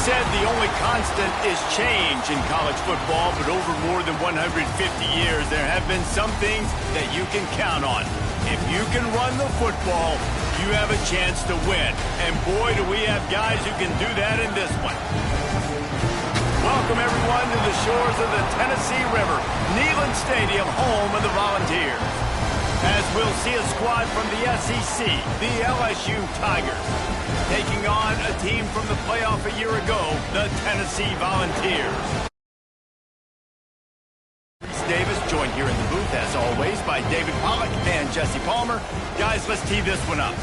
said the only constant is change in college football, but over more than 150 years, there have been some things that you can count on. If you can run the football, you have a chance to win. And boy, do we have guys who can do that in this one. Welcome, everyone, to the shores of the Tennessee River, Neyland Stadium, home of the Volunteers. As we'll see a squad from the SEC, the LSU Tigers, taking on a team from the playoff a year ago, the Tennessee Volunteers. Davis, joined here in the booth, as always, by David Pollack and Jesse Palmer. Guys, let's tee this one up.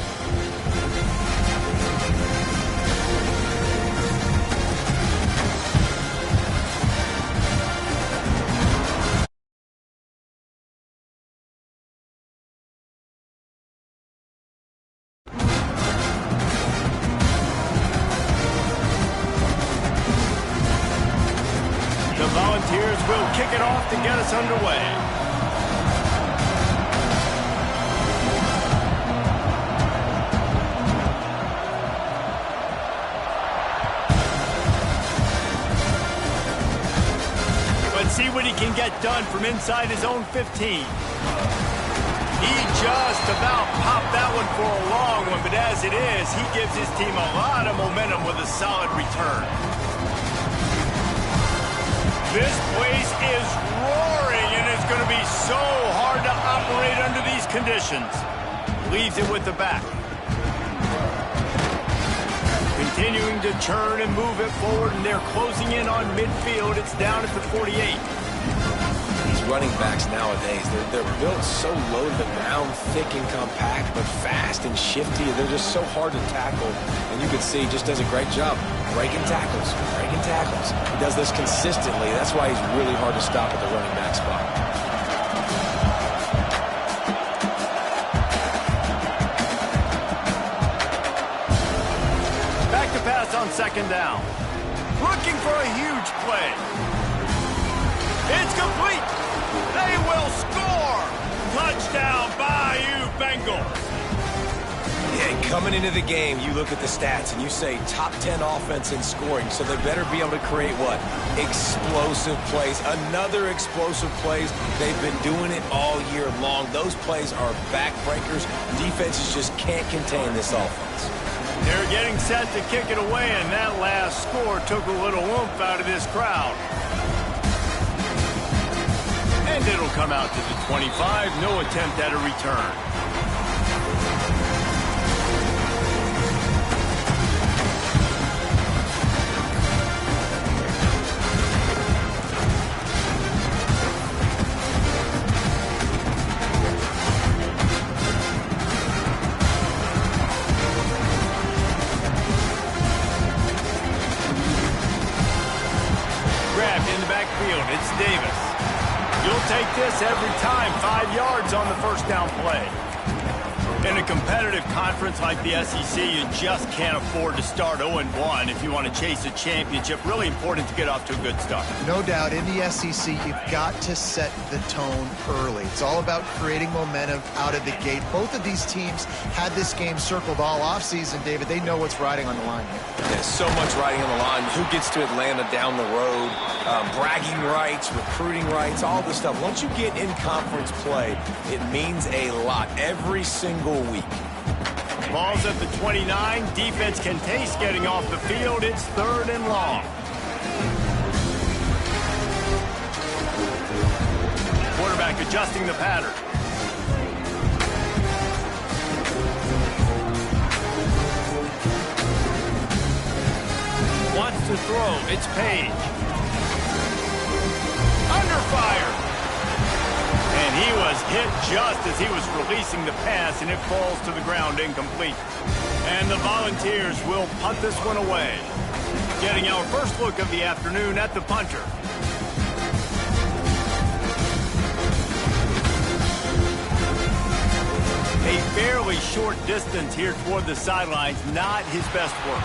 Volunteers will kick it off to get us underway. Let's see what he can get done from inside his own 15. He just about popped that one for a long one, but as it is, he gives his team a lot of momentum with a solid return. This place is roaring, and it's going to be so hard to operate under these conditions. Leaves it with the back. Continuing to churn and move it forward, and they're closing in on midfield. It's down at the 48. These running backs nowadays, they're built so low to the ground, thick and compact, but fast and shifty. They're just so hard to tackle. And you can see he just does a great job breaking tackles, breaking tackles. He does this consistently. That's why he's really hard to stop at the running back spot. Back to pass on second down. Looking for a huge play. It's complete. They will score. Touchdown, Bayou Bengals. Yeah, coming into the game, you look at the stats and you say top 10 offense in scoring, so they better be able to create what? Explosive plays. Another explosive plays. They've been doing it all year long. Those plays are backbreakers. Defenses just can't contain this offense. They're getting set to kick it away, and that last score took a little oomph out of this crowd. And it'll come out to the 25. No attempt at a return. Grabbed in the backfield. It's Davis. You'll take this every time. 5 yards on the first down play. In a competitive conference like the SEC, you just can't afford to start 0-1 if you want to chase a championship. Really important to get off to a good start. No doubt, in the SEC, you've got to set the tone early. It's all about creating momentum out of the gate. Both of these teams had this game circled all offseason, David. They know what's riding on the line here. There's so much riding on the line. Who gets to Atlanta down the road? Bragging rights, recruiting rights, all this stuff. Once you get in conference play, it means a lot every single week. Ball's at the 29. Defense can taste getting off the field. It's 3rd and long. Quarterback adjusting the pattern. Wants to throw. It's Page. Under fire. And he was hit just as he was releasing the pass, and it falls to the ground incomplete. And the Volunteers will punt this one away. Getting our first look of the afternoon at the punter. A fairly short distance here toward the sidelines, not his best work.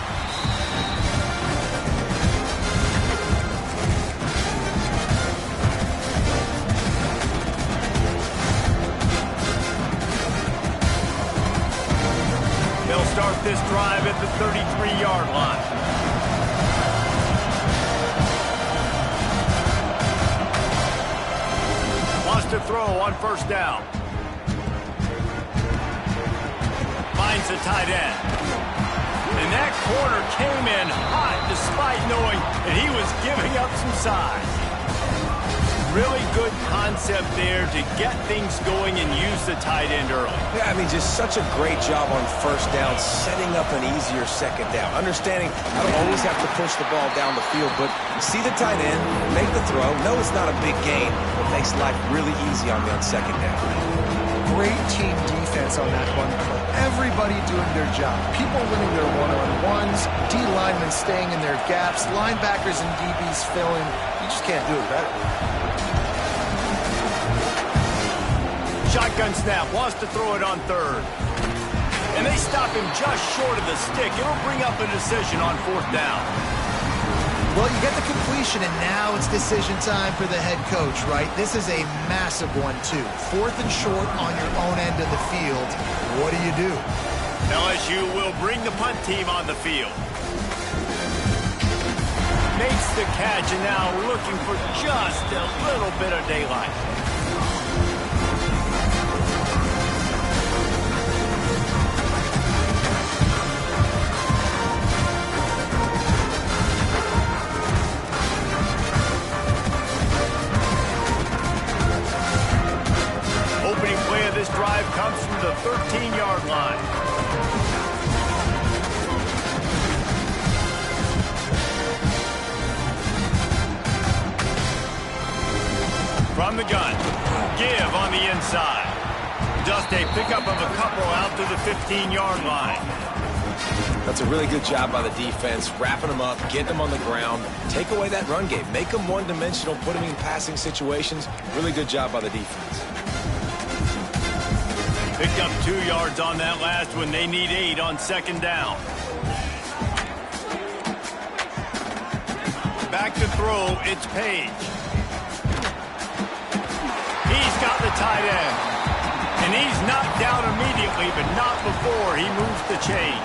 They'll start this drive at the 33-yard line. throw on first down. Finds the tight end. And that corner came in hot despite knowing that he was giving up some size. Really good concept there to get things going and use the tight end early. Yeah, I mean, just such a great job on first down, setting up an easier second down. Understanding I don't always have to push the ball down the field, but see the tight end, make the throw. No, it's not a big gain, but makes life really easy on me on second down. Great team defense on that one play. Everybody doing their job. People winning their one-on-ones, D linemen staying in their gaps, linebackers and DBs filling. You just can't do it better. Shotgun snap, wants to throw it on third. And they stop him just short of the stick. It'll bring up a decision on fourth down. Well, you get the completion, and now it's decision time for the head coach, right? This is a massive one, too. Fourth and short on your own end of the field. What do? LSU will bring the punt team on the field. Makes the catch, and now looking for just a little bit of daylight. This drive comes from the 13-yard line. From the gun, give on the inside. Just a pickup of a couple out to the 15-yard line. That's a really good job by the defense, wrapping them up, getting them on the ground, take away that run game, make them one-dimensional, put them in passing situations. Really good job by the defense. Picked up 2 yards on that last one. They need 8 on second down. Back to throw, it's Page. He's got the tight end. And he's knocked down immediately, but not before he moves the chains.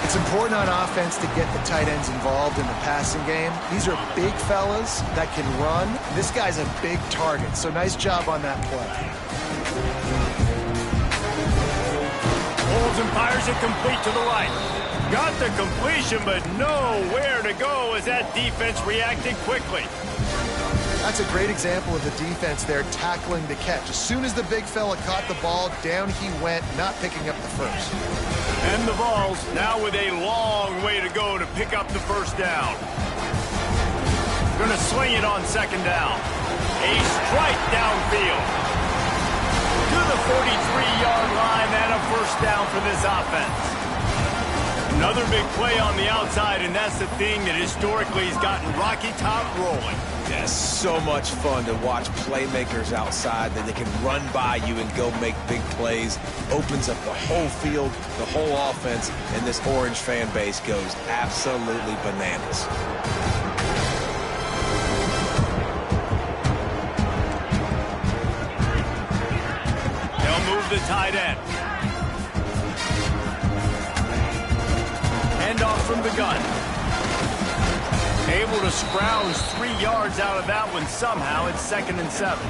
It's important on offense to get the tight ends involved in the passing game. These are big fellas that can run. This guy's a big target, so nice job on that play. Holds and fires it complete to the right. Got the completion, but nowhere to go as that defense reacted quickly. That's a great example of the defense there tackling the catch. As soon as the big fella caught the ball, down he went, not picking up the first. And the Vols now with a long way to go to pick up the first down. Gonna swing it on second down. A strike downfield. To the 43-yard line and a first down for this offense. Another big play on the outside, and that's the thing that historically has gotten Rocky Top rolling. Yeah, so much fun to watch playmakers outside that they can run by you and go make big plays. Opens up the whole field, the whole offense, and this Orange fan base goes absolutely bananas. The tight end. Handoff from the gun. Able to scrounge 3 yards out of that one somehow. It's 2nd and 7.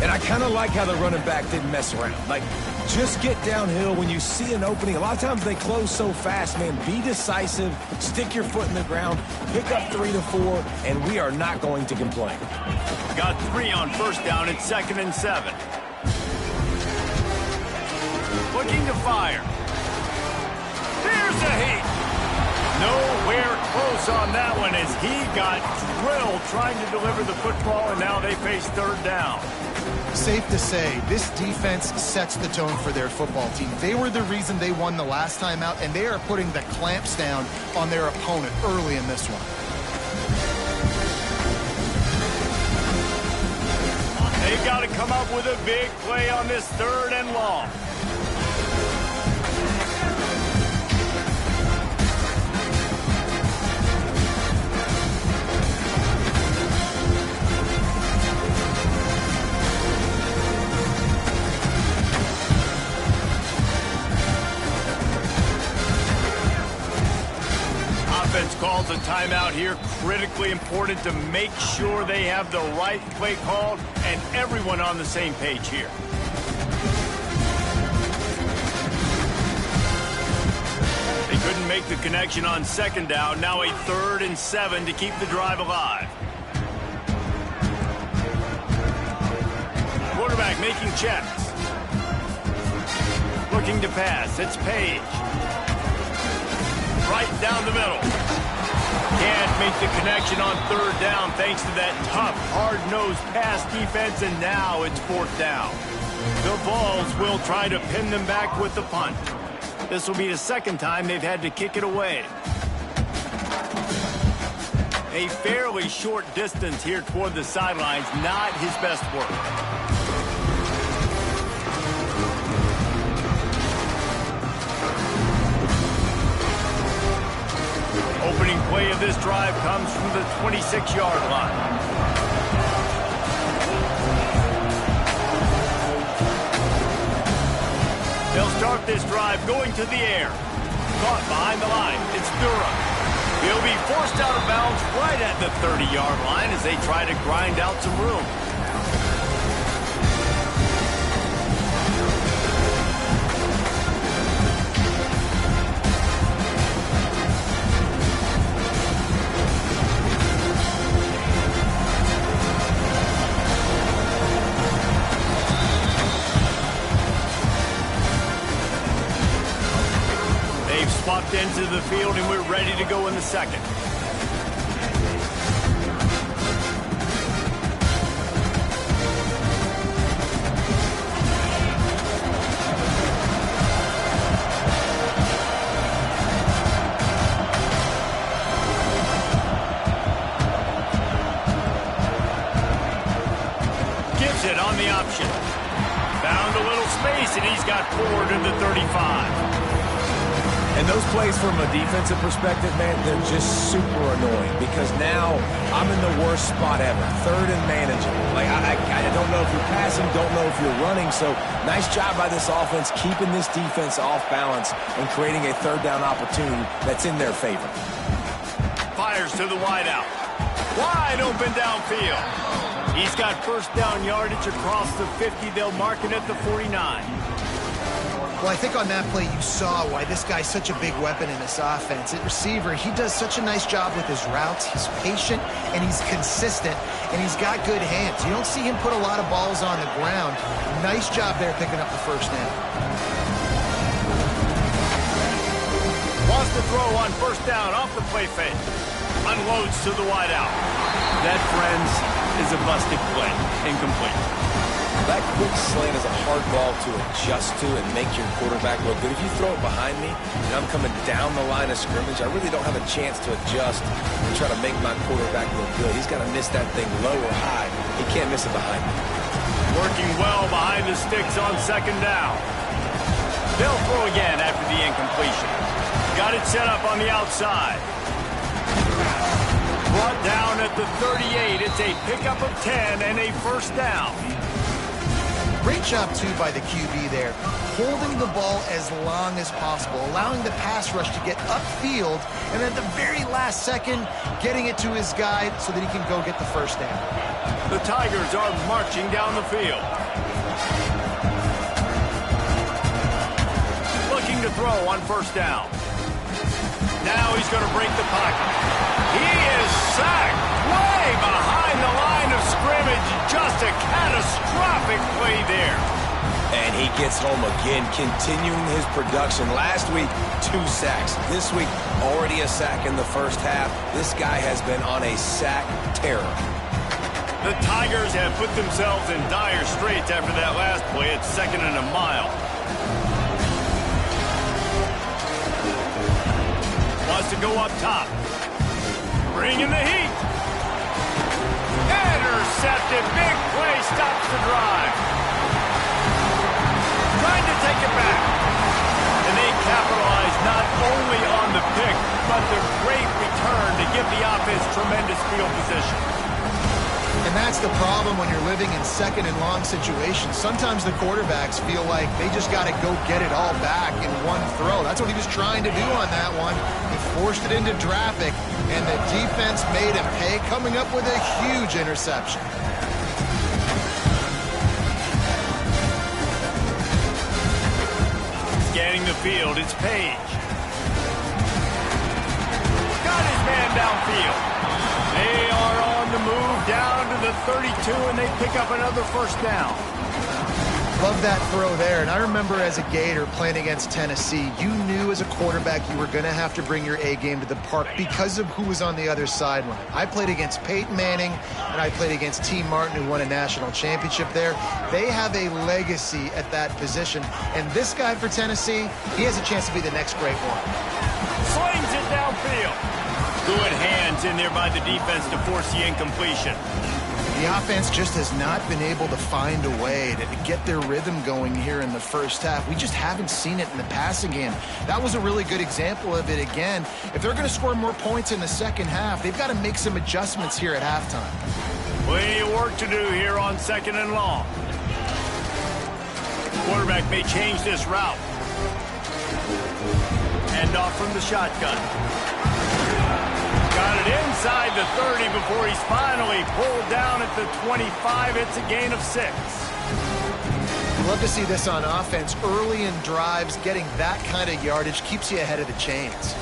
And I kind of like how the running back didn't mess around. Like, just get downhill when you see an opening. A lot of times they close so fast, man. Be decisive, stick your foot in the ground, pick up 3 to 4, and we are not going to complain. Got 3 on first down. It's 2nd and 7. Looking to fire. There's a heat. Nowhere close on that one as he got drilled trying to deliver the football, and now they face third down. Safe to say, this defense sets the tone for their football team. They were the reason they won the last time out, and they are putting the clamps down on their opponent early in this one. They've got to come up with a big play on this 3rd and long. calls a timeout here. Critically important to make sure they have the right play called and everyone on the same page here. They couldn't make the connection on second down. Now a 3rd and 7 to keep the drive alive. Quarterback making checks. Looking to pass. It's Page. Right down the middle. Can't make the connection on 3rd down thanks to that tough, hard-nosed pass defense, and now it's 4th down. The Vols will try to pin them back with the punt. This will be the 2nd time they've had to kick it away. A fairly short distance here toward the sidelines, not his best work. Opening play of this drive comes from the 26-yard line. They'll start this drive going to the air. Caught behind the line. It's Durham. He'll be forced out of bounds right at the 30-yard line as they try to grind out some room. Swapped into the field, and we're ready to go in the 2nd. Gives it on the option. Found a little space, and he's got forward to the 35. And those plays from a defensive perspective, man, they're just super annoying because now I'm in the worst spot ever. 3rd and manageable. Like, I don't know if you're passing, don't know if you're running. So nice job by this offense keeping this defense off balance and creating a 3rd down opportunity that's in their favor. Fires to the wideout. Wide open downfield. He's got 1st down yardage across the 50. They'll mark it at the 49. Well, I think on that play you saw why this guy's such a big weapon in this offense. At receiver, he does such a nice job with his routes. He's patient, and he's consistent, and he's got good hands. You don't see him put a lot of balls on the ground. Nice job there picking up the 1st down. Wants to throw on 1st down off the play fake. Unloads to the wideout. That, friends, is a busted play. Incomplete. That quick slant is a hard ball to adjust to and make your quarterback look good. If you throw it behind me and I'm coming down the line of scrimmage, I really don't have a chance to adjust and try to make my quarterback look good. He's got to miss that thing low or high. He can't miss it behind me. Working well behind the sticks on 2nd down. They'll throw again after the incompletion. Got it set up on the outside. Brought down at the 38. It's a pickup of 10 and a 1st down. Great job, too, by the QB there, holding the ball as long as possible, allowing the pass rush to get upfield, and at the very last second, getting it to his guy so that he can go get the 1st down. The Tigers are marching down the field. Looking to throw on 1st down. Now he's going to break the pocket. He is sacked way behind the line of scrimmage. Just a catastrophic play there. And he gets home again, continuing his production. Last week, 2 sacks. This week, already a sack in the 1st half. This guy has been on a sack terror. The Tigers have put themselves in dire straits after that last play. It's 2nd and a mile. Wants to go up top. Bringing the heat. Intercepted. Big play. Stops the drive. Trying to take it back. And they capitalize not only on the pick, but the great return to give the offense tremendous field position. And that's the problem when you're living in second and long situations. Sometimes the quarterbacks feel like they just got to go get it all back in one throw. That's what he was trying to do on that one. He forced it into traffic, and the defense made him pay, coming up with a huge interception. Scanning the field, it's Page. Got his man downfield. They are on the move down to the 32, and they pick up another first down. Love that throw there. And I remember as a Gator playing against Tennessee, you knew as a quarterback you were going to have to bring your A game to the park because of who was on the other sideline. I played against Peyton Manning, and I played against T. Martin, who won a national championship there. They have a legacy at that position. And this guy for Tennessee, he has a chance to be the next great one. Slings it downfield. Good hands in there by the defense to force the incompletion. The offense just has not been able to find a way to get their rhythm going here in the first half. We just haven't seen it in the passing game. That was a really good example of it again. If they're going to score more points in the second half, they've got to make some adjustments here at halftime. Plenty of work to do here on second and long. Quarterback may change this route. Hand off from the shotgun. Got it inside the 30 before he's finally pulled down at the 25. It's a gain of 6. Love to see this on offense. Early in drives, getting that kind of yardage keeps you ahead of the chains.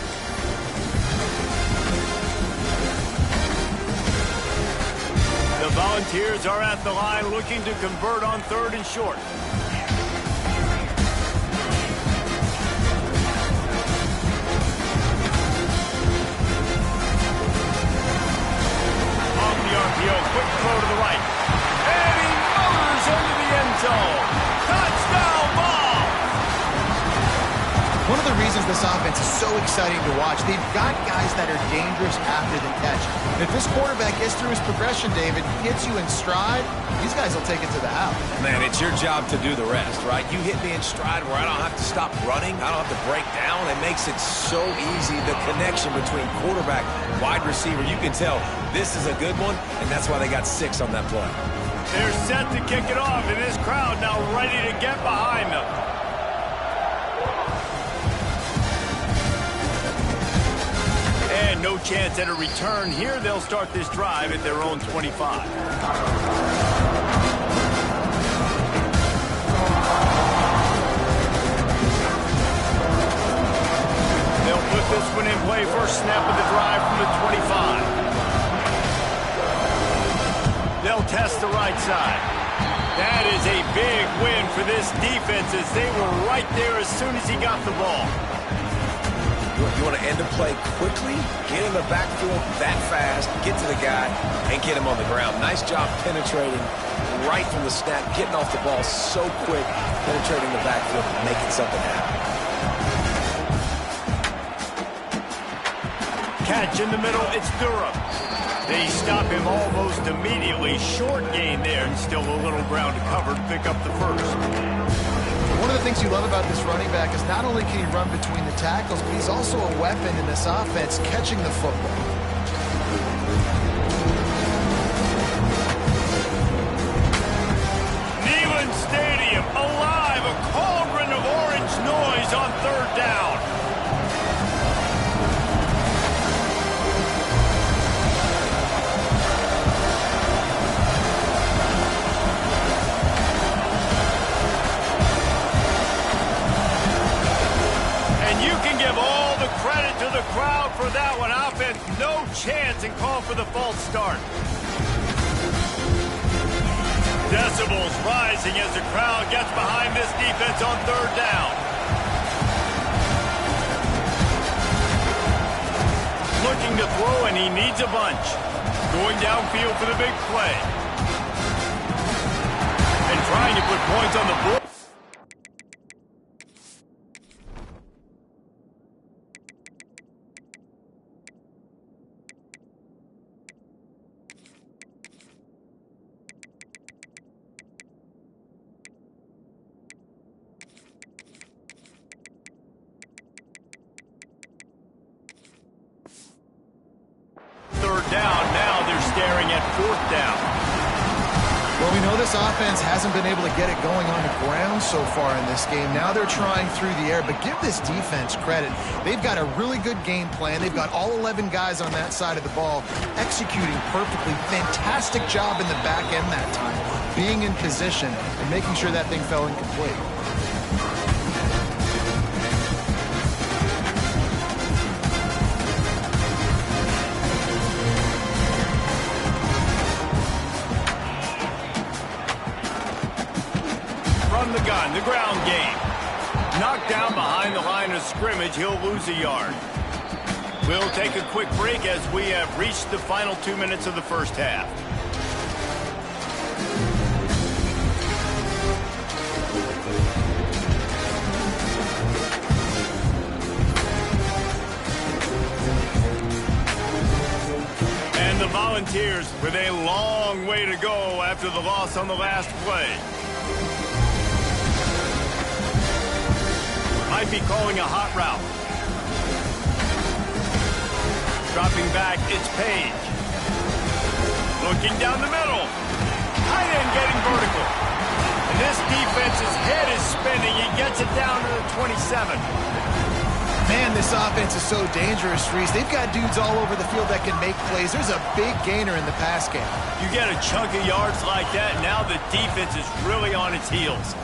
The Volunteers are at the line looking to convert on 3rd and short. Quick throw to the right. And he motors into the end zone. Touchdown ball! One of the reasons this offense is so exciting to watch, they've got guys that are dangerous after the catch. And if this quarterback gets through his progression, David, hits you in stride, these guys will take it to the house. Man, it's your job to do the rest, right? You hit me in stride where I don't have to stop running. I don't have to break down. It makes it so easy, the connection between quarterback, wide receiver. You can tell this is a good one, and that's why they got 6 on that play. They're set to kick it off, and this crowd now ready to get behind them. And no chance at a return here. They'll start this drive at their own 25. They'll put this one in play. First snap of the drive from the 25. They'll test the right side. That is a big win for this defense as they were right there as soon as he got the ball. You want to end the play quickly, get in the backfield that fast, get to the guy, and get him on the ground. Nice job penetrating right from the snap, getting off the ball so quick, penetrating the backfield, and making something happen. Catch in the middle, it's Durham. They stop him almost immediately. Short gain there, and still a little ground to cover to pick up the first. One of the things you love about this running back is not only can he run between the tackles, but he's also a weapon in this offense, catching the football. Neyland Stadium alive, a cauldron of orange noise on 3rd down. Credit to the crowd for that one. Offense, no chance, and call for the false start. Decibels rising as the crowd gets behind this defense on 3rd down. Looking to throw, and he needs a bunch. Going downfield for the big play. And trying to put points on the board. Down. Now they're staring at 4th down. Well, we know this offense hasn't been able to get it going on the ground so far in this game. Now they're trying through the air, but give this defense credit. They've got a really good game plan. They've got all 11 guys on that side of the ball executing perfectly. Fantastic job in the back end that time, being in position and making sure that thing fell incomplete. The gun, the ground game. Knocked down behind the line of scrimmage, he'll lose a yard. We'll take a quick break as we have reached the final 2 minutes of the first half. And the Volunteers with a long way to go after the loss on the last play. Might be calling a hot route. Dropping back, it's Page. Looking down the middle. Tight end getting vertical. And this defense's head is spinning. He gets it down to the 27. Man, this offense is so dangerous, Reese. They've got dudes all over the field that can make plays. There's a big gainer in the pass game. You get a chunk of yards like that, now the defense is really on its heels.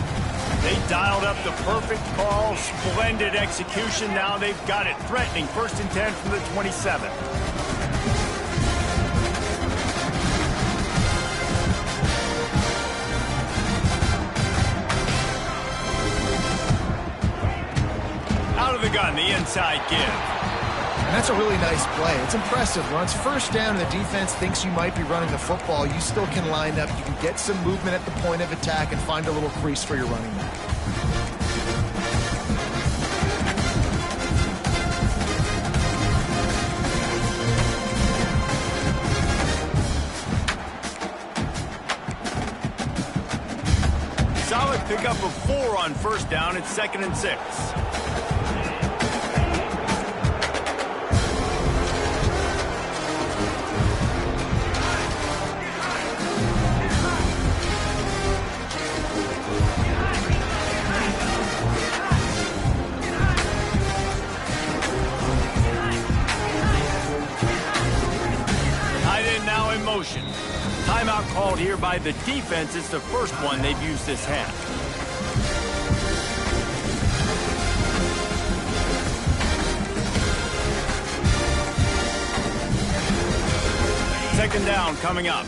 They dialed up the perfect call, splendid execution. Now they've got it threatening. 1st and 10 from the 27. Out of the gun, the inside give. And that's a really nice play. It's impressive. Once first down and the defense thinks you might be running the football, you still can line up. You can get some movement at the point of attack and find a little crease for your running back. Solid pickup of 4 on first down. It's 2nd and 6. Motion. Timeout called here by the defense. It's the first one they've used this half. Second down coming up.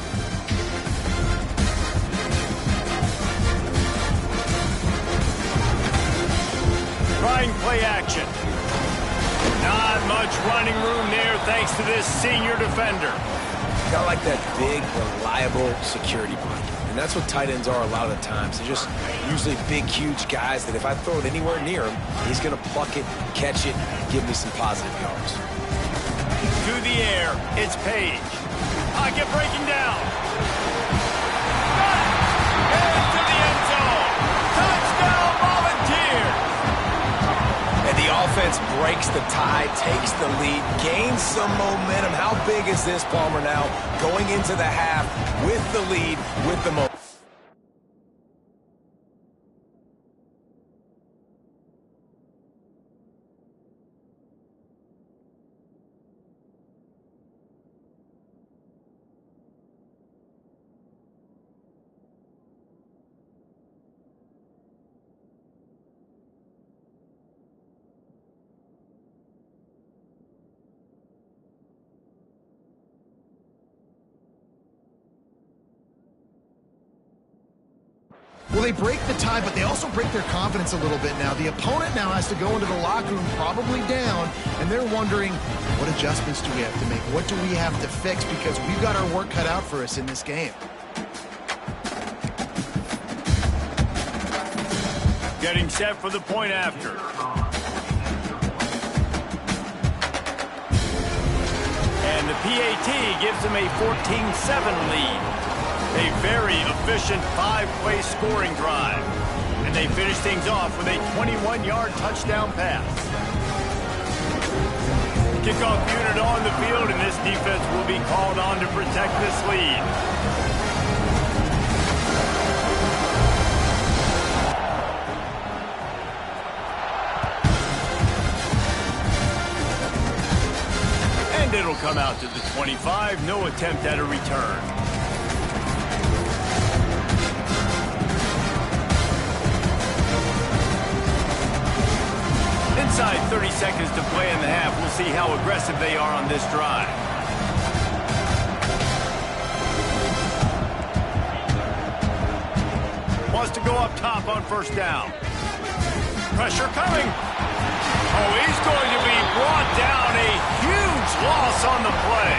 Trying play action. Not much running room there thanks to this senior defender. Got like that big, reliable security blanket. And that's what tight ends are a lot of the times. They're just usually big, huge guys that if I throw it anywhere near him, he's going to pluck it, catch it, give me some positive yards. To the air, it's Page. Pocket breaking down. Got it! Into the end zone. Touchdown, Volunteers! And the offense breaks the tie, takes the lead, gains some momentum. How big is this, Palmer, now going into the half with the lead, with the momentum? Well, they break the tie, but they also break their confidence a little bit now. The opponent now has to go into the locker room probably down, and they're wondering, what adjustments do we have to make? What do we have to fix? Because we've got our work cut out for us in this game. Getting set for the point after. And the PAT gives them a 14-7 lead. A very efficient 5-play scoring drive. And they finish things off with a 21-yard touchdown pass. Kickoff unit on the field, and this defense will be called on to protect this lead. come out to the 25. No attempt at a return. Inside 30 seconds to play in the half. We'll see how aggressive they are on this drive. Wants to go up top on first down. Pressure coming. Oh, he's going to be brought down. A huge loss on the play.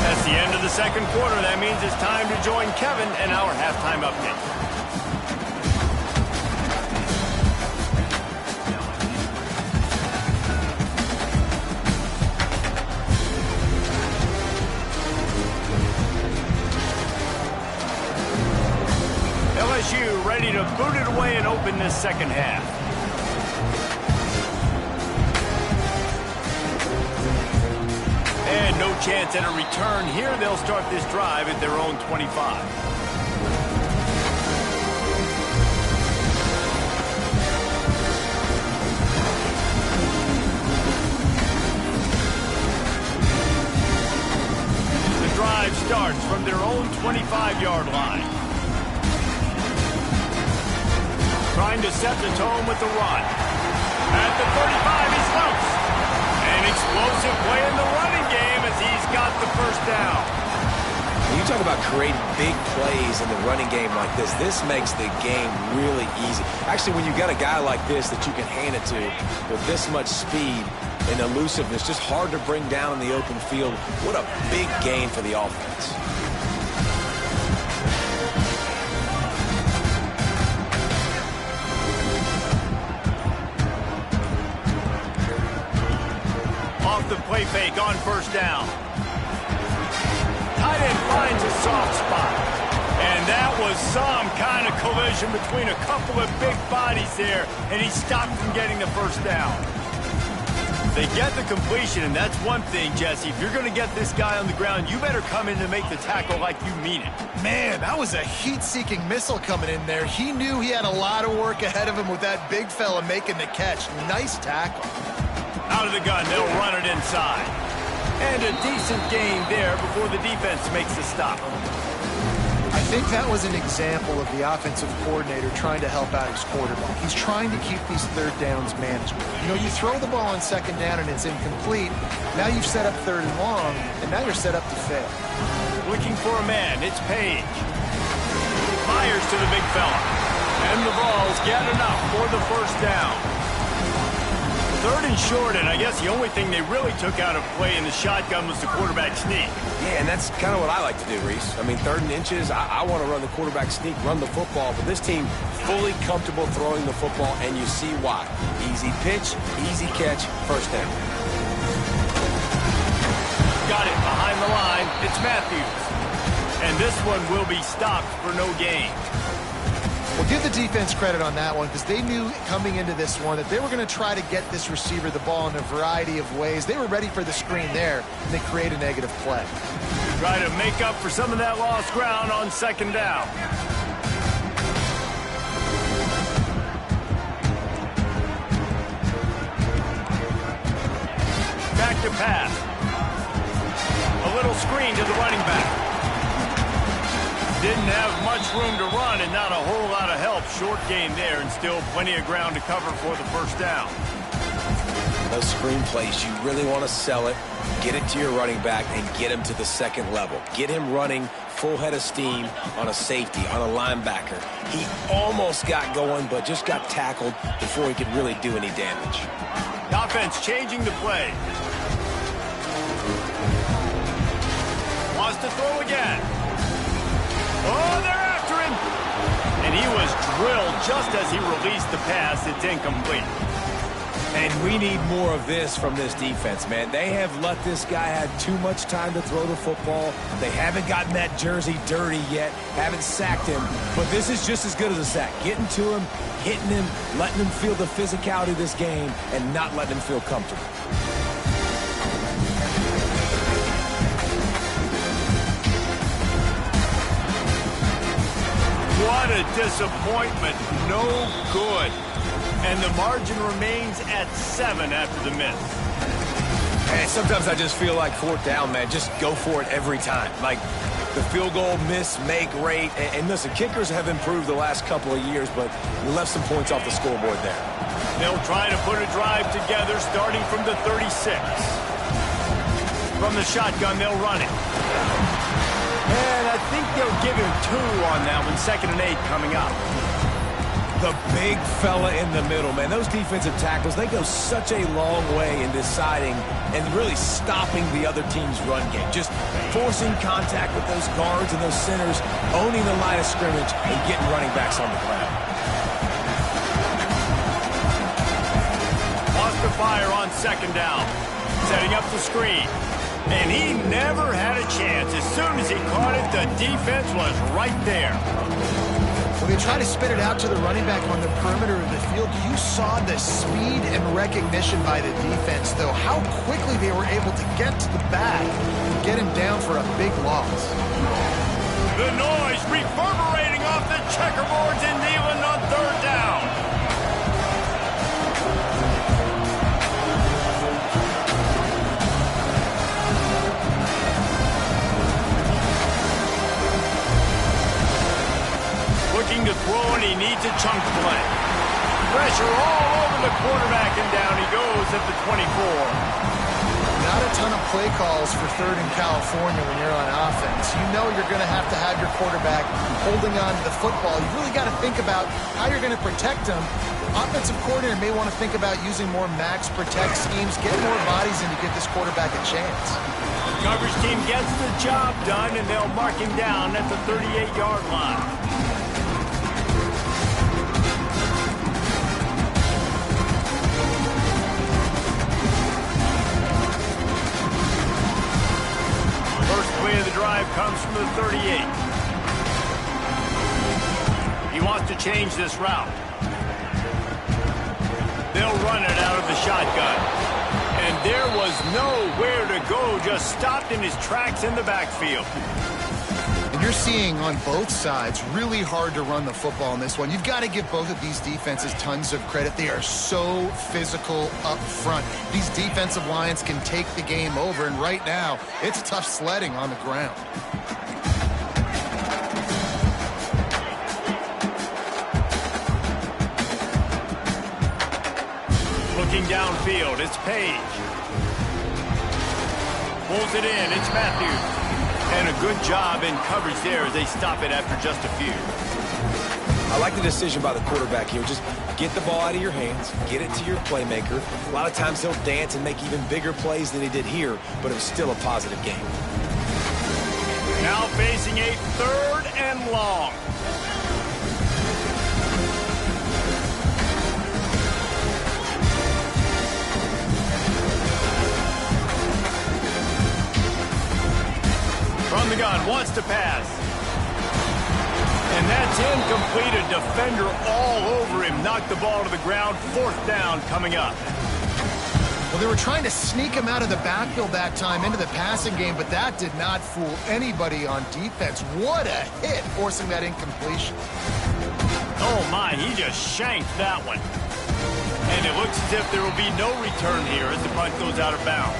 That's the end of the second quarter. That means it's time to join Kevin and our halftime update. LSU ready to boot it away and open this second half. And no chance at a return here. They'll start this drive at their own 25. The drive starts from their own 25-yard line. Trying to set the tone with the run. At the 35, he's loose. An explosive play in the running game as he's got the first down. When you talk about creating big plays in the running game like this, this makes the game really easy. Actually, when you got a guy like this that you can hand it to with this much speed and elusiveness, just hard to bring down in the open field. What a big gain for the offense. The play fake on first down. Tight end finds a soft spot. And that was some kind of collision between a couple of big bodies there, and he stopped from getting the first down. They get the completion, and that's one thing, Jesse. If you're going to get this guy on the ground, you better come in to make the tackle like you mean it. Man, that was a heat-seeking missile coming in there. He knew he had a lot of work ahead of him with that big fella making the catch. Nice tackle. Out of the gun, they'll run it inside. And a decent gain there before the defense makes the stop. I think that was an example of the offensive coordinator trying to help out his quarterback. He's trying to keep these third downs manageable. You know, you throw the ball on second down and it's incomplete. Now you've set up third and long, and now you're set up to fail. Looking for a man, it's Page. Fires to the big fella. And the Vols get enough for the first down. Third and short, and I guess the only thing they really took out of play in the shotgun was the quarterback sneak. Yeah, and that's kind of what I like to do, Reese. I mean, third and inches, I want to run the quarterback sneak, run the football, but this team fully comfortable throwing the football, and you see why. Easy pitch, easy catch, first down. Got it behind the line. It's Matthews. And this one will be stopped for no gain. Well, give the defense credit on that one because they knew coming into this one that they were going to try to get this receiver the ball in a variety of ways. They were ready for the screen there, and they create a negative play. Try to make up for some of that lost ground on second down. Back to pass. A little screen to the running back. Didn't have much room to run and not a whole lot of help. Short gain there and still plenty of ground to cover for the first down. Those screen plays, you really want to sell it, get it to your running back, and get him to the second level. Get him running full head of steam on a safety, on a linebacker. He almost got going, but just got tackled before he could really do any damage. The offense changing the play. Wants to throw again. Oh, they're after him. And he was drilled just as he released the pass. It's incomplete. And we need more of this from this defense, man. They have let this guy have too much time to throw the football. They haven't gotten that jersey dirty yet, haven't sacked him. But this is just as good as a sack. Getting to him, hitting him, letting him feel the physicality of this game, and not letting him feel comfortable. What a disappointment. No good. And the margin remains at 7 after the miss. And sometimes I just feel like 4th down, man. Just go for it every time. Like the field goal miss, make rate. And listen, kickers have improved the last couple of years, but we left some points off the scoreboard there. They'll try to put a drive together starting from the 36. From the shotgun, they'll run it. And I think they'll give him 2 on that one. 2nd and 8 coming up. The big fella in the middle, man. Those defensive tackles, they go such a long way in deciding and really stopping the other team's run game. Just forcing contact with those guards and those centers, owning the line of scrimmage, and getting running backs on the ground. Wants to fire on 2nd down. Setting up the screen. And he never had a chance. As soon as he caught it, the defense was right there. When they try to spit it out to the running back on the perimeter of the field, you saw the speed and recognition by the defense, though, how quickly they were able to get to the back and get him down for a big loss. The noise reverberating off the checkerboards in Neyland on 3rd down. Looking to throw, and he needs a chunk play. Pressure all over the quarterback, and down he goes at the 24. Not a ton of play calls for 3rd in California when you're on offense. You know you're going to have your quarterback holding on to the football. You really got to think about how you're going to protect him. Offensive coordinator may want to think about using more max protect schemes, get more bodies in to give this quarterback a chance. Coverage team gets the job done, and they'll mark him down at the 38-yard line. Of the drive comes from the 38. He wants to change this route. They'll run it out of the shotgun. And there was nowhere to go, just stopped in his tracks in the backfield. And you're seeing on both sides really hard to run the football in this one. You've got to give both of these defenses tons of credit. They are so physical up front. These defensive lines can take the game over, and right now it's tough sledding on the ground. Looking downfield, it's Page. Pulls it in, it's Matthews. And a good job in coverage there as they stop it after just a few. I like the decision by the quarterback here. Just get the ball out of your hands, get it to your playmaker. A lot of times he'll dance and make even bigger plays than he did here, but it was still a positive game. Now facing a 3rd and long. From the gun, wants to pass. And that's incomplete. A defender all over him. Knocked the ball to the ground. 4th down coming up. Well, they were trying to sneak him out of the backfield that time into the passing game, but that did not fool anybody on defense. What a hit, forcing that incompletion. Oh, my, he just shanked that one. And it looks as if there will be no return here as the punt goes out of bounds.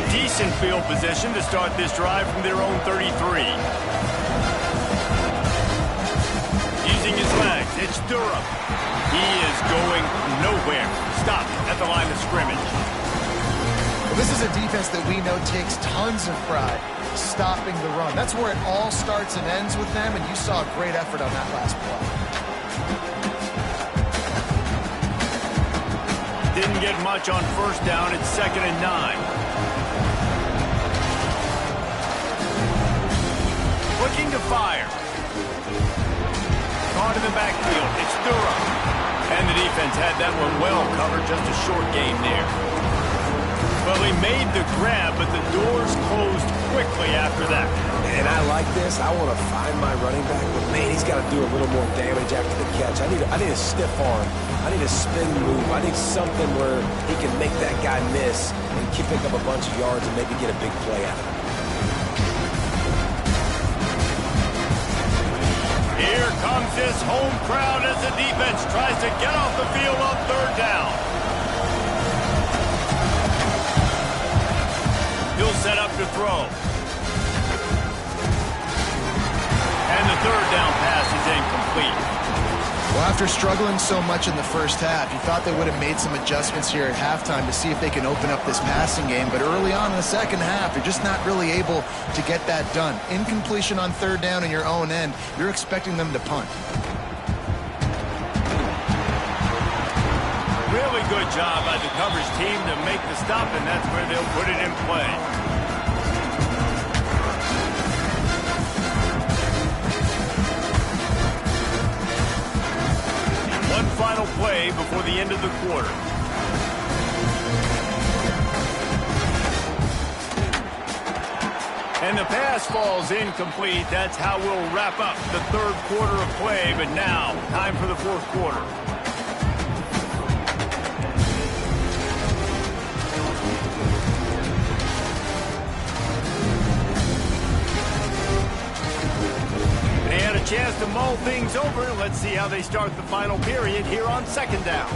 Decent field position to start this drive from their own 33. Using his legs, it's Durham. He is going nowhere. Stopped at the line of scrimmage. Well, this is a defense that we know takes tons of pride stopping the run. That's where it all starts and ends with them, and you saw a great effort on that last play. Didn't get much on 1st down. It's 2nd and 9. Looking to fire. Caught in the backfield. It's Durham. And the defense had that one well covered. Just a short gain there. But Well, he made the grab, but the doors closed quickly after that. And I like this. I want to find my running back, but man, he's got to do a little more damage after the catch. I need a stiff arm. I need a spin move. I need something where he can make that guy miss and pick up a bunch of yards and maybe get a big play out of it. Here comes this home crowd as the defense tries to get off the field on third down. He'll set up to throw. And the third down pass is incomplete. Well, after struggling so much in the first half, you thought they would have made some adjustments here at halftime to see if they can open up this passing game. But early on in the second half, they're just not really able to get that done. Incompletion on third down in your own end, you're expecting them to punt. Really good job by the coverage team to make the stop, and that's where they'll put it in play. One final play before the end of the quarter. And the pass falls incomplete. That's how we'll wrap up the third quarter of play, but now time for the fourth quarter. Chance to mull things over. Let's see how they start the final period here on second down.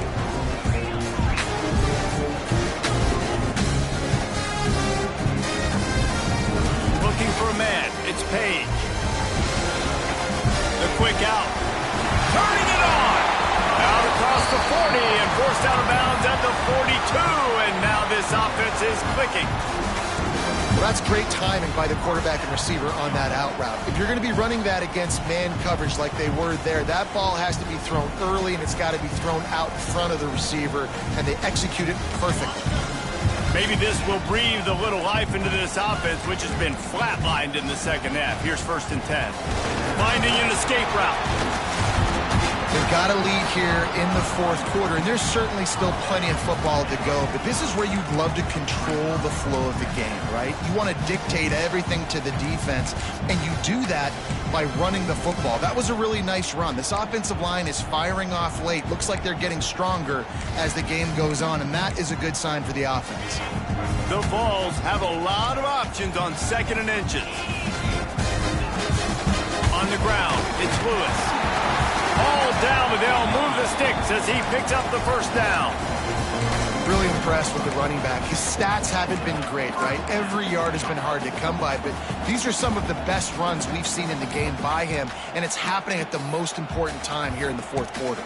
Looking for a man. It's Page. The quick out. Turning it on. Out across the 40 and forced out of bounds at the 42. And now this offense is clicking. Well, that's great timing by the quarterback and receiver on that out route. If you're going to be running that against man coverage like they were there, that ball has to be thrown early and it's got to be thrown out in front of the receiver, and they execute it perfectly. Maybe this will breathe a little life into this offense, which has been flatlined in the second half. Here's 1st and 10. Finding an escape route. They've got a lead here in the fourth quarter, and there's certainly still plenty of football to go, but this is where you'd love to control the flow of the game, right? You want to dictate everything to the defense, and you do that by running the football. That was a really nice run. This offensive line is firing off late. Looks like they're getting stronger as the game goes on, and that is a good sign for the offense. The Vols have a lot of options on 2nd and inches. On the ground, it's Lewis. All down, but they'll move the sticks as he picks up the first down. Really impressed with the running back. His stats haven't been great, right? Every yard has been hard to come by, but these are some of the best runs we've seen in the game by him, and it's happening at the most important time here in the fourth quarter.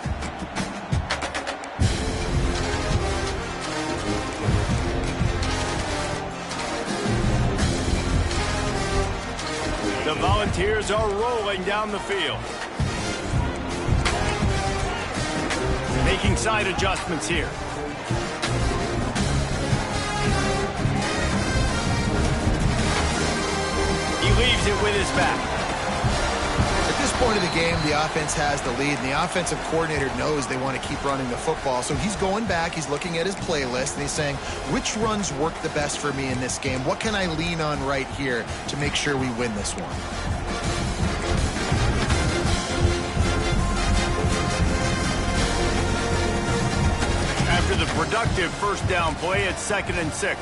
The Volunteers are rolling down the field. Making side adjustments here. He leaves it with his back. At this point of the game, the offense has the lead, and the offensive coordinator knows they want to keep running the football. So he's going back, he's looking at his playlist, and he's saying, which runs work the best for me in this game? What can I lean on right here to make sure we win this one? After the productive first down play, it's 2nd and 6.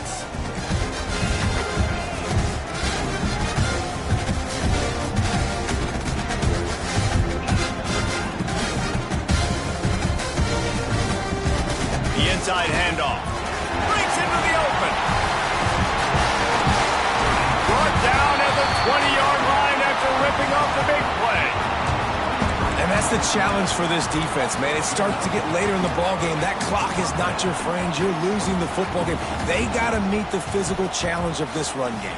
The inside handoff. Breaks into the open. Brought down at the 20-yard line after ripping off the big play. And that's the challenge for this defense, man. It starts to get later in the ballgame. That clock is not your friend. You're losing the football game. They got to meet the physical challenge of this run game.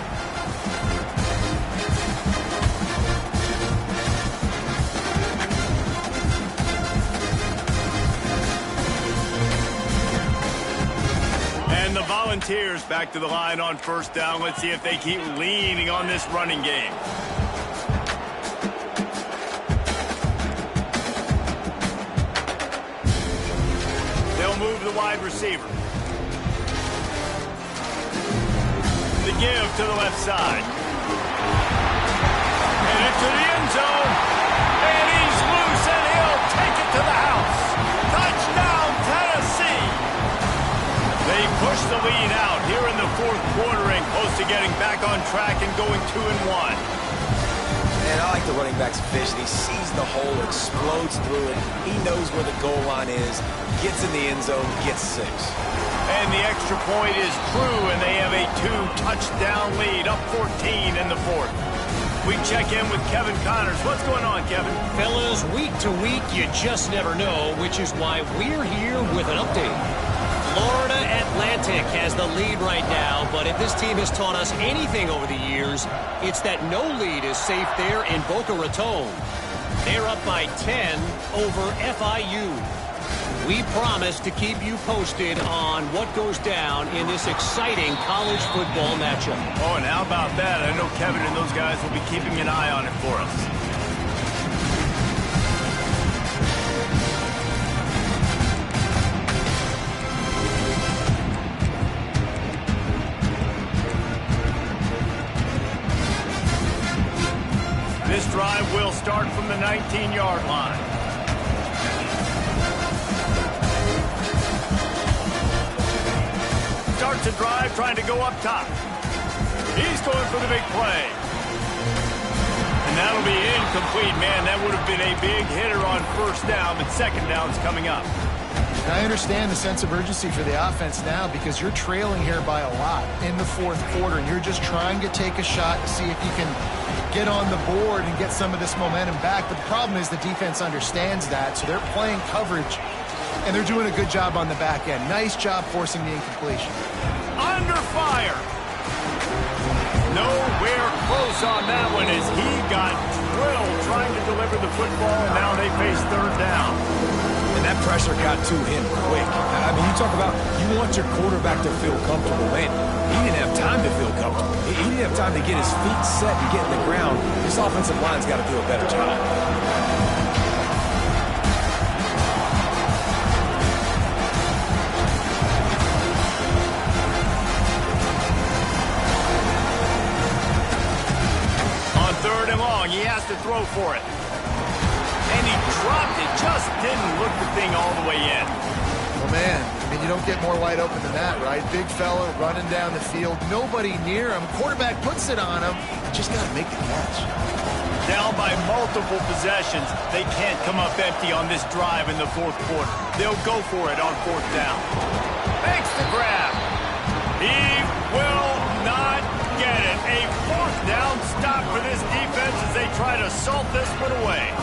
And the Volunteers back to the line on first down. Let's see if they keep leaning on this running game. Move the wide receiver. give to the left side. And into the end zone. And he's loose, and he'll take it to the house. Touchdown, Tennessee. They push the lead out here in the fourth quarter and close to getting back on track and going 2-1. And I like the running back's vision. He sees the hole, explodes through it. He knows where the goal line is, gets in the end zone, gets 6. And the extra point is true, and they have a 2-touchdown lead, up 14 in the fourth. We check in with Kevin Connors. What's going on, Kevin? Fellas, week to week, you just never know, which is why we're here with an update. Florida Atlantic has the lead right now, but if this team has taught us anything over the years, it's that no lead is safe there in Boca Raton. They're up by 10 over FIU. We promise to keep you posted on what goes down in this exciting college football matchup. Oh, and how about that? I know Kevin and those guys will be keeping an eye on it for us. This drive will start from the 19-yard line. Starts a drive trying to go up top. He's going for the big play. And that'll be incomplete, man. That would have been a big hitter on first down, but second down's coming up. I understand the sense of urgency for the offense now because you're trailing here by a lot in the fourth quarter, and you're just trying to take a shot to see if you can get on the board and get some of this momentum back. But the problem is the defense understands that, so they're playing coverage, and they're doing a good job on the back end. Nice job forcing the incompletion. Under fire. Nowhere close on that one as he got drilled trying to deliver the football, and now they face third down. And that pressure got to him quick. I mean, you talk about you want your quarterback to feel comfortable. Man, he didn't have time to feel comfortable. He didn't have time to get his feet set and get in the ground. This offensive line's got to do a better job. On third and long, he has to throw for it. And he dropped it, just didn't look the thing all the way in. Well, man, I mean, you don't get more wide open than that, right? Big fella running down the field, nobody near him. Quarterback puts it on him. Just got to make the catch. Down by multiple possessions. They can't come up empty on this drive in the fourth quarter. They'll go for it on fourth down. Makes the grab. He will not get it. A fourth down stop for this defense as they try to salt this one away.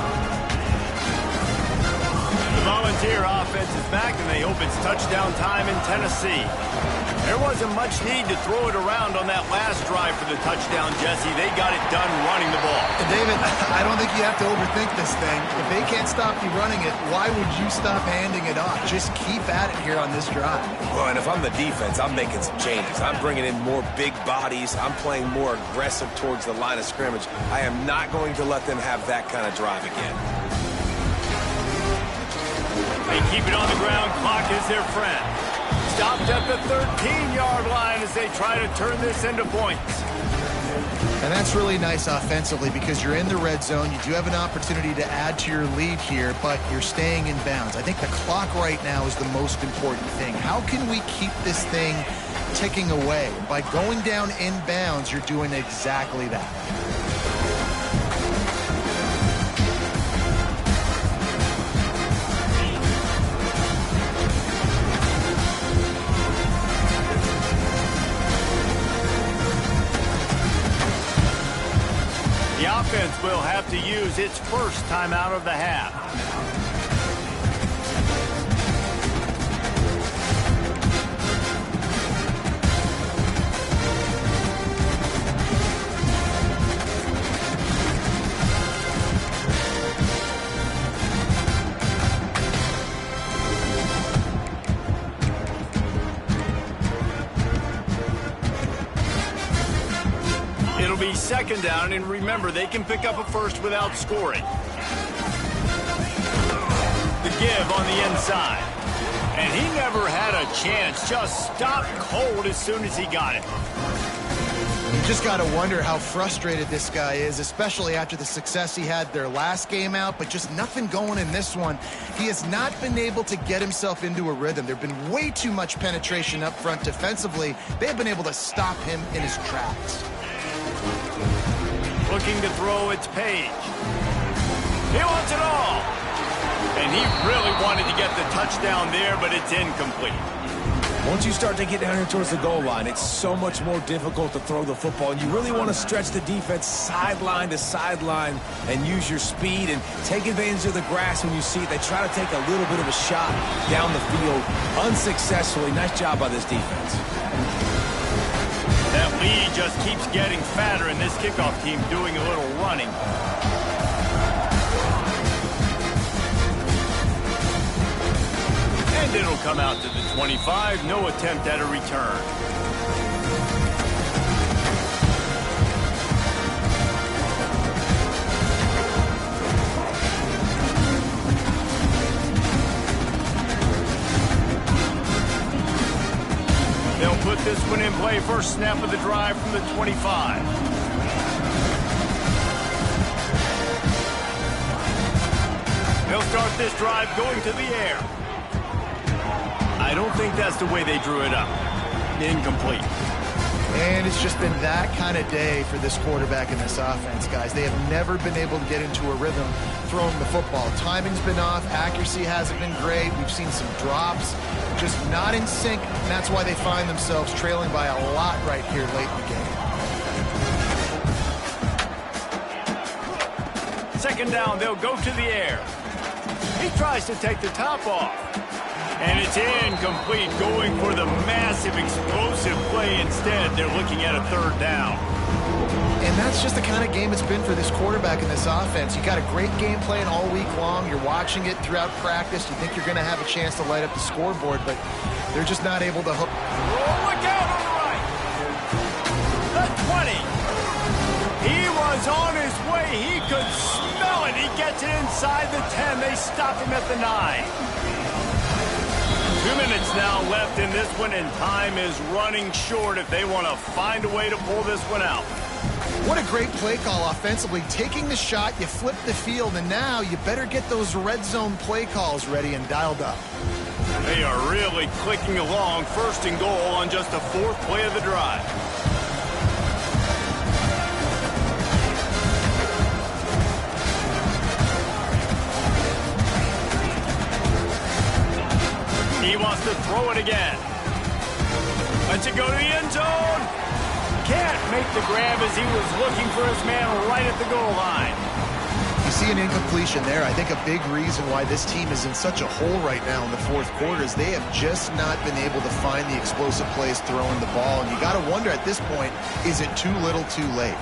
The Volunteer offense is back, and they hope it's touchdown time in Tennessee. There wasn't much need to throw it around on that last drive for the touchdown, Jesse. They got it done running the ball. And David, I don't think you have to overthink this thing. If they can't stop you running it, why would you stop handing it off? Just keep at it here on this drive. Well, and if I'm the defense, I'm making some changes. I'm bringing in more big bodies. I'm playing more aggressive towards the line of scrimmage. I am not going to let them have that kind of drive again. They keep it on the ground. Clock is their friend. Stopped at the 13-yard line as they try to turn this into points. And that's really nice offensively because you're in the red zone. You do have an opportunity to add to your lead here, but you're staying in bounds. I think the clock right now is the most important thing. How can we keep this thing ticking away? By going down in bounds, you're doing exactly that. The offense will have to use its first timeout of the half. It'll be second down, and remember, they can pick up a first without scoring. The give on the inside. And he never had a chance. Just stopped cold as soon as he got it. You just got to wonder how frustrated this guy is, especially after the success he had their last game out, but just nothing going in this one. He has not been able to get himself into a rhythm. There have been way too much penetration up front defensively. They've been able to stop him in his tracks. Looking to throw, it's Page. He wants it all. And he really wanted to get the touchdown there, but it's incomplete. Once you start to get down here towards the goal line, it's so much more difficult to throw the football. And you really want to stretch the defense sideline to sideline and use your speed and take advantage of the grass when you see it. They try to take a little bit of a shot down the field unsuccessfully. Nice job by this defense. That lead just keeps getting fatter, and this kickoff team doing a little running. And it'll come out to the 25. No attempt at a return. They'll put this one in play. First snap of the drive from the 25. They'll start this drive going to the air. I don't think that's the way they drew it up. Incomplete. And it's just been that kind of day for this quarterback and this offense, guys. They have never been able to get into a rhythm throwing the football. Timing's been off. Accuracy hasn't been great. We've seen some drops. Just not in sync, and that's why they find themselves trailing by a lot right here late in the game. Second down, they'll go to the air. He tries to take the top off. And it's incomplete, going for the massive explosive play instead. They're looking at a third down. And that's just the kind of game it's been for this quarterback and this offense. You got a great game plan all week long. You're watching it throughout practice. You think you're going to have a chance to light up the scoreboard, but they're just not able to hook. Oh, look out on the right. The 20. He was on his way. He could smell it. He gets it inside the 10. They stop him at the 9. 2 minutes now left in this one, and time is running short if they want to find a way to pull this one out. What a great play call offensively. Taking the shot, you flip the field, and now you better get those red zone play calls ready and dialed up. They are really clicking along. First and goal on just the fourth play of the drive. He wants to throw it again. Lets it go to the end zone. Can't make the grab as he was looking for his man right at the goal line. You see an incompletion there. I think a big reason why this team is in such a hole right now in the fourth quarter is they have just not been able to find the explosive plays throwing the ball. And you got to wonder at this point, is it too little too late?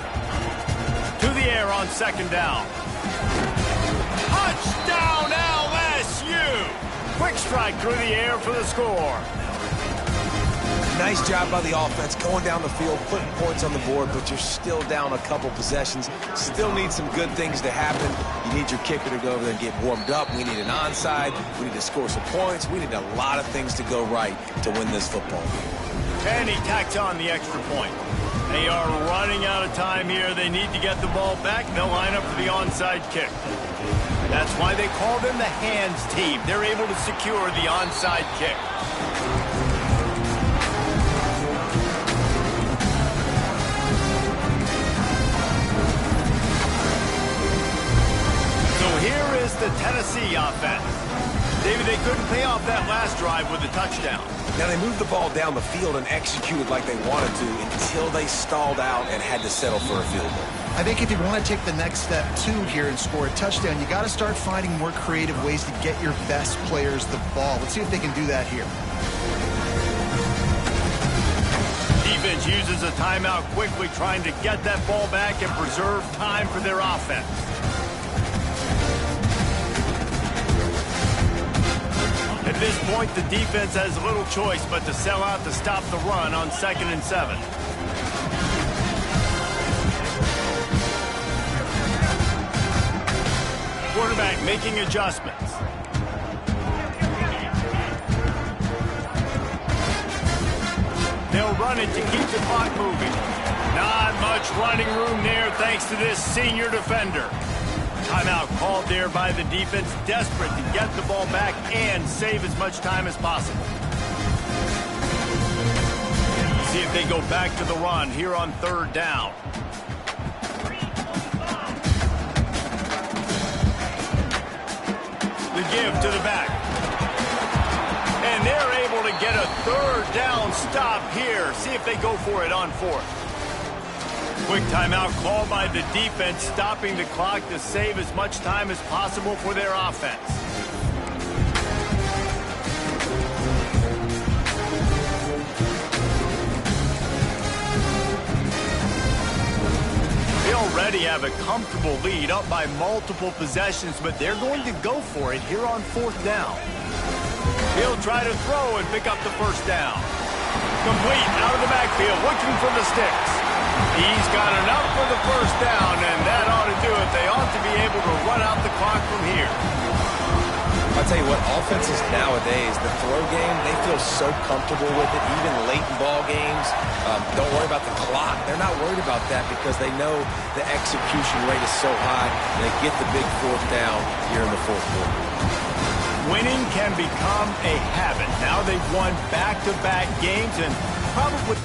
To the air on second down. Touchdown LSU! Quick strike through the air for the score. Nice job by the offense going down the field, putting points on the board, but you're still down a couple possessions. Still need some good things to happen. You need your kicker to go over there and get warmed up. We need an onside. We need to score some points. We need a lot of things to go right to win this football game. And he tacks on the extra point. They are running out of time here. They need to get the ball back. They'll line up for the onside kick. That's why they call them the hands team. They're able to secure the onside kick. So here is the Tennessee offense. David, they couldn't pay off that last drive with a touchdown. Now, they moved the ball down the field and executed like they wanted to until they stalled out and had to settle for a field goal. I think if you want to take the next step, too, here and score a touchdown, you got to start finding more creative ways to get your best players the ball. Let's see if they can do that here. Defense uses a timeout quickly, trying to get that ball back and preserve time for their offense. At this point, the defense has little choice but to sell out to stop the run on 2nd and 7. Quarterback making adjustments. will run it to keep the clock moving. Not much running room there thanks to this senior defender. Timeout called there by the defense, desperate to get the ball back and save as much time as possible. See if they go back to the run here on 3rd down. The give to the back. And they're able to get a 3rd down stop here. See if they go for it on 4th. Quick timeout called by the defense, stopping the clock to save as much time as possible for their offense. They already have a comfortable lead, up by multiple possessions, but they're going to go for it here on 4th down. He'll try to throw and pick up the 1st down. Complete out of the backfield, looking for the sticks. He's got enough for the 1st down, and that ought to do it. They ought to be able to run out the clock from here. I'll tell you what, offenses nowadays, the throw game, they feel so comfortable with it, even late in ball games. Don't worry about the clock. They're not worried about that because they know the execution rate is so high. They get the big 4th down here in the 4th quarter. Winning can become a habit. Now they've won back-to-back games and probably